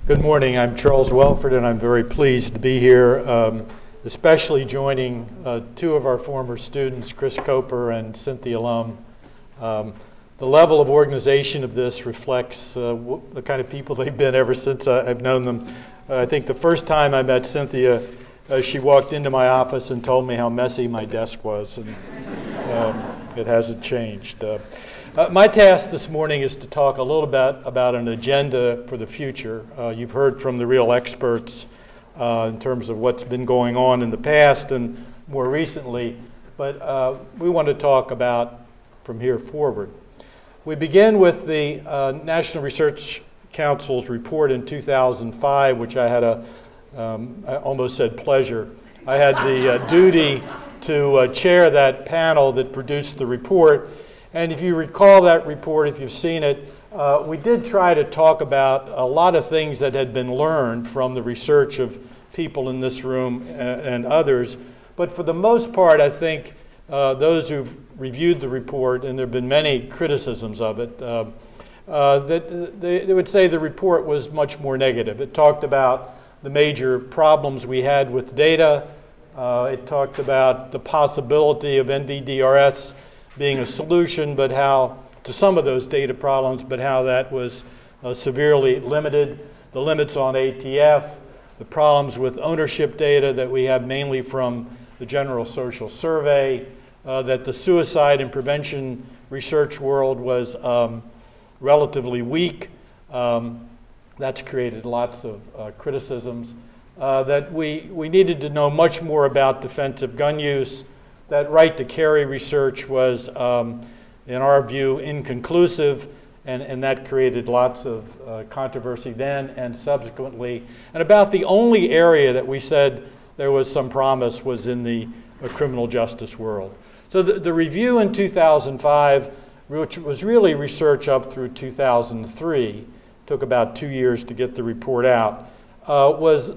Good morning. I'm Charles Wellford, and I'm very pleased to be here, especially joining two of our former students, Chris Coper and Cynthia Lum. The level of organization of this reflects the kind of people they've been ever since I've known them. I think the first time I met Cynthia, she walked into my office and told me how messy my desk was, and it hasn't changed. My task this morning is to talk a little bit about an agenda for the future. You've heard from the real experts in terms of what's been going on in the past and more recently, but we want to talk about from here forward. We begin with the National Research Council's report in 2005, which I had I almost said pleasure. I had the duty to chair that panel that produced the report. And if you recall that report, if you've seen it, we did try to talk about a lot of things that had been learned from the research of people in this room and others. But for the most part, I think those who've reviewed the report, and there have been many criticisms of it, that they would say the report was much more negative. It talked about the major problems we had with data. It talked about the possibility of NVDRS being a solution, but how to some of those data problems, but how that was severely limited, the limits on ATF, the problems with ownership data that we have mainly from the General Social Survey, that the suicide and prevention research world was relatively weak. That's created lots of criticisms. That we needed to know much more about defensive gun use. That right to carry research was, in our view, inconclusive, and that created lots of controversy then and subsequently. And about the only area that we said there was some promise was in the criminal justice world. So the review in 2005, which was really research up through 2003, took about 2 years to get the report out, was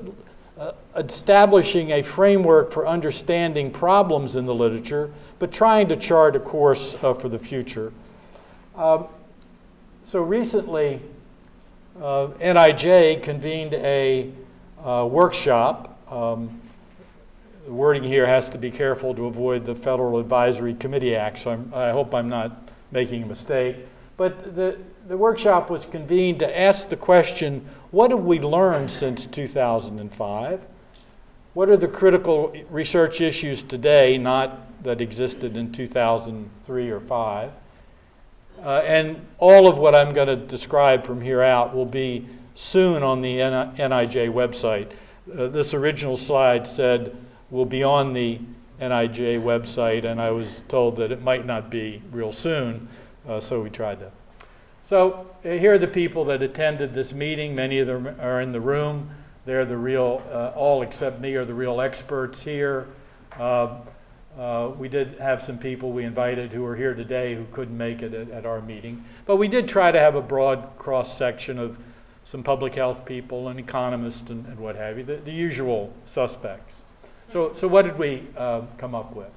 establishing a framework for understanding problems in the literature, but trying to chart a course for the future. So recently, NIJ convened a workshop. The wording here has to be careful to avoid the Federal Advisory Committee Act, so I hope I'm not making a mistake. But the workshop was convened to ask the question, what have we learned since 2005? What are the critical research issues today, not that existed in 2003 or 5? And all of what I'm going to describe from here out will be soon on the NIJ website. This original slide said will be on the NIJ website, and I was told that it might not be real soon, so we tried to. So here are the people that attended this meeting. Many of them are in the room. They're the real, all except me are the real experts here. We did have some people we invited who are here today who couldn't make it at our meeting. But we did try to have a broad cross-section of some public health people and economists and what have you, the usual suspects. So what did we come up with?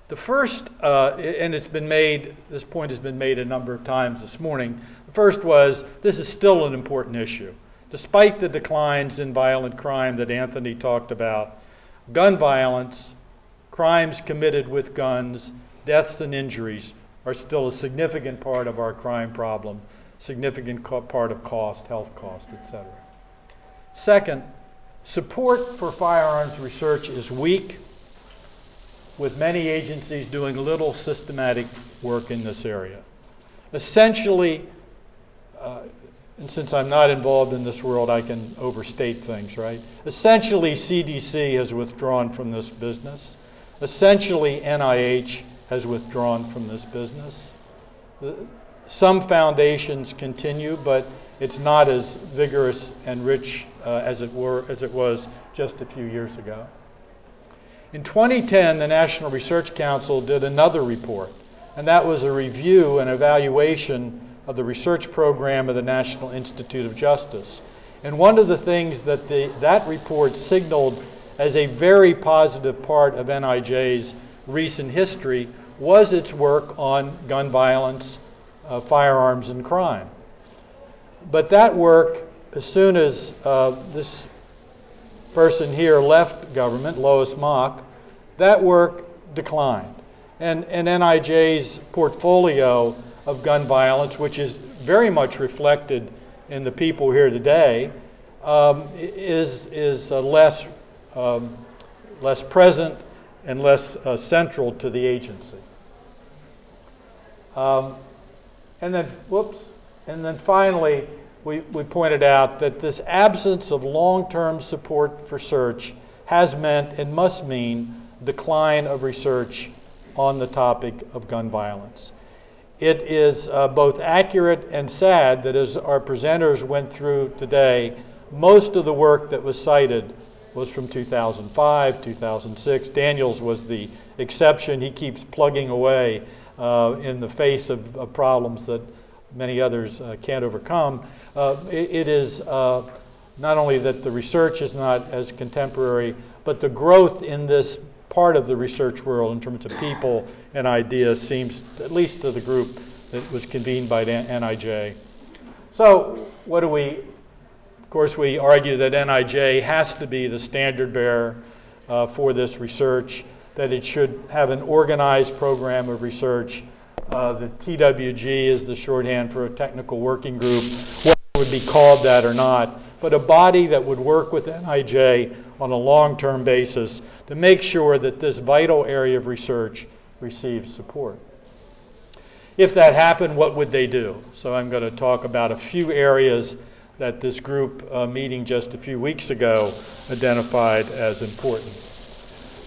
The first, and it's been made, this point has been made a number of times this morning. The first was, this is still an important issue. Despite the declines in violent crime that Anthony talked about, gun violence, crimes committed with guns, deaths and injuries are still a significant part of our crime problem, significant part of cost, health cost, etc. Second, support for firearms research is weak, with many agencies doing little systematic work in this area. Essentially, and since I'm not involved in this world, I can overstate things, right? Essentially, CDC has withdrawn from this business. Essentially, NIH has withdrawn from this business. Some foundations continue, but it's not as vigorous and rich as it was just a few years ago. In 2010, the National Research Council did another report, and that was a review and evaluation of the research program of the National Institute of Justice. And one of the things that that report signaled as a very positive part of NIJ's recent history was its work on gun violence, firearms, and crime. But that work as soon as this person here left government, Lois Mock, that work declined. And NIJ's portfolio of gun violence, which is very much reflected in the people here today, is less present and less central to the agency. And then finally, we pointed out that this absence of long-term support for research has meant and must mean decline of research on the topic of gun violence. It is both accurate and sad that, as our presenters went through today, most of the work that was cited was from 2005, 2006. Daniel's was the exception. He keeps plugging away in the face of problems that many others can't overcome. It is not only that the research is not as contemporary, but the growth in this part of the research world in terms of people and ideas seems, at least to the group that was convened by NIJ. So what do we, of course we argue that NIJ has to be the standard bearer for this research, that it should have an organized program of research. The TWG is the shorthand for a technical working group, whether it would be called that or not, but a body that would work with NIJ on a long-term basis to make sure that this vital area of research receives support. If that happened, what would they do? So I'm going to talk about a few areas that this group meeting just a few weeks ago identified as important.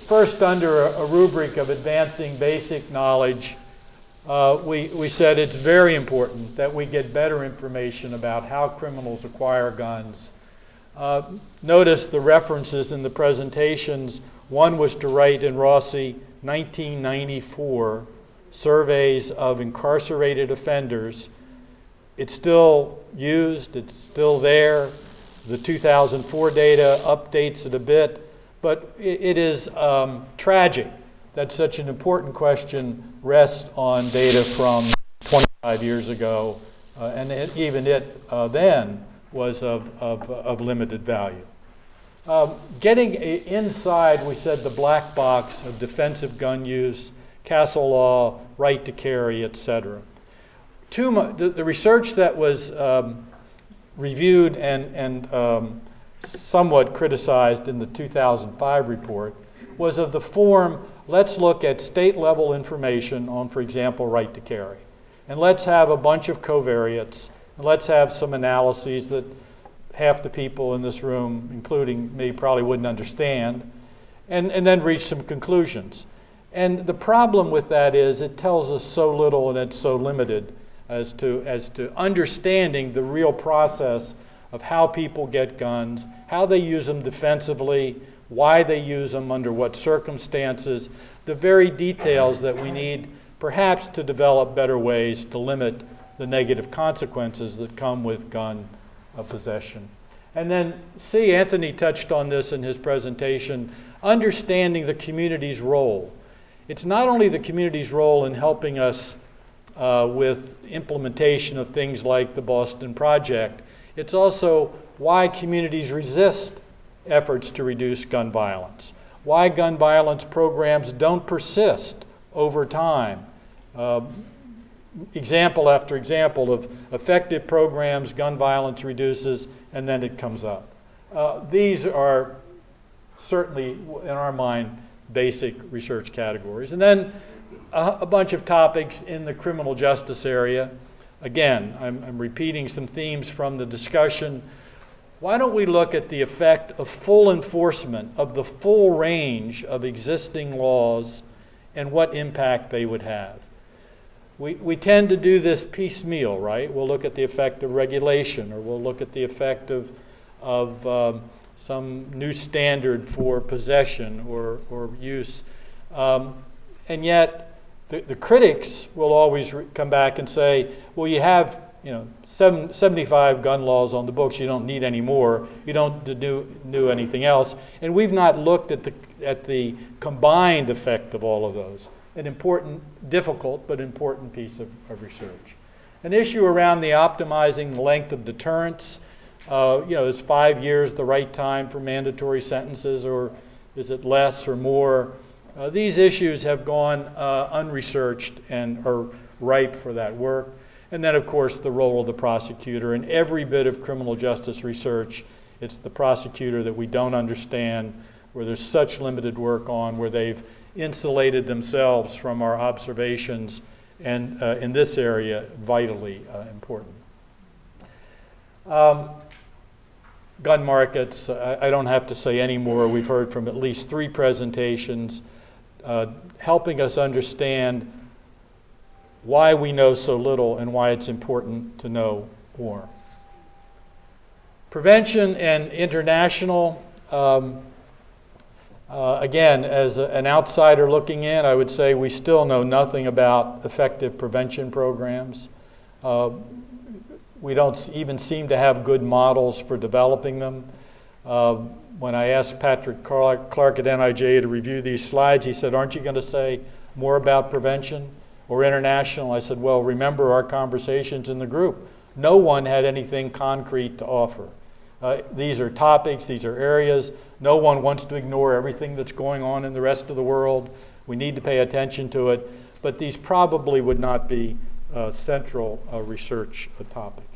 First, under a rubric of advancing basic knowledge, we said it's very important that we get better information about how criminals acquire guns. Notice the references in the presentations. One was to Wright and Rossi, 1994, surveys of incarcerated offenders. It's still used, it's still there. The 2004 data updates it a bit, but it is tragic that such an important question rests on data from 25 years ago, and even it then was of limited value. Getting inside, we said, the black box of defensive gun use, castle law, right to carry, etc. The research that was reviewed and somewhat criticized in the 2005 report was of the form, let's look at state-level information on, for example, right to carry. And let's have a bunch of covariates, and let's have some analyses that half the people in this room, including me, probably wouldn't understand, and then reach some conclusions. And the problem with that is it tells us so little and it's so limited as to understanding the real process of how people get guns, how they use them defensively, why they use them, under what circumstances, the very details that we need perhaps to develop better ways to limit the negative consequences that come with gun possession. And then C, Anthony touched on this in his presentation, understanding the community's role. It's not only the community's role in helping us with implementation of things like the Boston Project, it's also why communities resist efforts to reduce gun violence, why gun violence programs don't persist over time. Example after example of effective programs, gun violence reduces, and then it comes up. These are certainly, in our mind, basic research categories. And then a bunch of topics in the criminal justice area. Again, I'm repeating some themes from the discussion. Why don't we look at the effect of full enforcement of the full range of existing laws and what impact they would have? We tend to do this piecemeal, right? We'll look at the effect of regulation, or we'll look at the effect of some new standard for possession or use. And yet, the critics will always come back and say, well, you have 75 gun laws on the books, you don't need any more, you don't do anything else. And we've not looked at the combined effect of all of those. An important, difficult, but important piece of research. An issue around the optimizing the length of deterrence. Is 5 years the right time for mandatory sentences, or is it less or more? These issues have gone unresearched and are ripe for that work. And then, of course, the role of the prosecutor. In every bit of criminal justice research, it's the prosecutor that we don't understand, where there's such limited work on, where they've insulated themselves from our observations, and in this area, vitally important. Gun markets, I don't have to say any more. We've heard from at least 3 presentations helping us understand why we know so little and why it's important to know more. Prevention and international, again, as an outsider looking in, I would say we still know nothing about effective prevention programs. We don't even seem to have good models for developing them. When I asked Patrick Clark at NIJ to review these slides, he said, "Aren't you going to say more about prevention or international?" I said, "Well, remember our conversations in the group. No one had anything concrete to offer. These are topics, these are areas. No one wants to ignore everything that's going on in the rest of the world. We need to pay attention to it, but these probably would not be central research topics."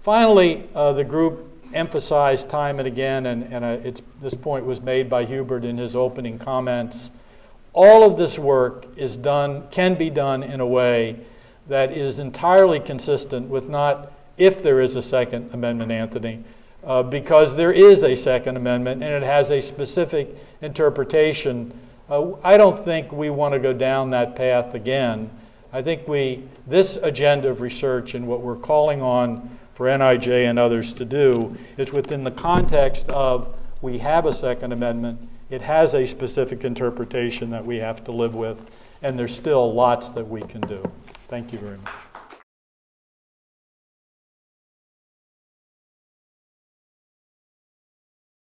Finally, the group emphasized time and again, and this point was made by Hubert in his opening comments, all of this work can be done in a way that is entirely consistent with not if there is a Second Amendment, Anthony, because there is a Second Amendment and it has a specific interpretation. I don't think we want to go down that path again. I think this agenda of research and what we're calling on for NIJ and others to do is within the context of we have a Second Amendment, it has a specific interpretation that we have to live with, and there's still lots that we can do. Thank you very much.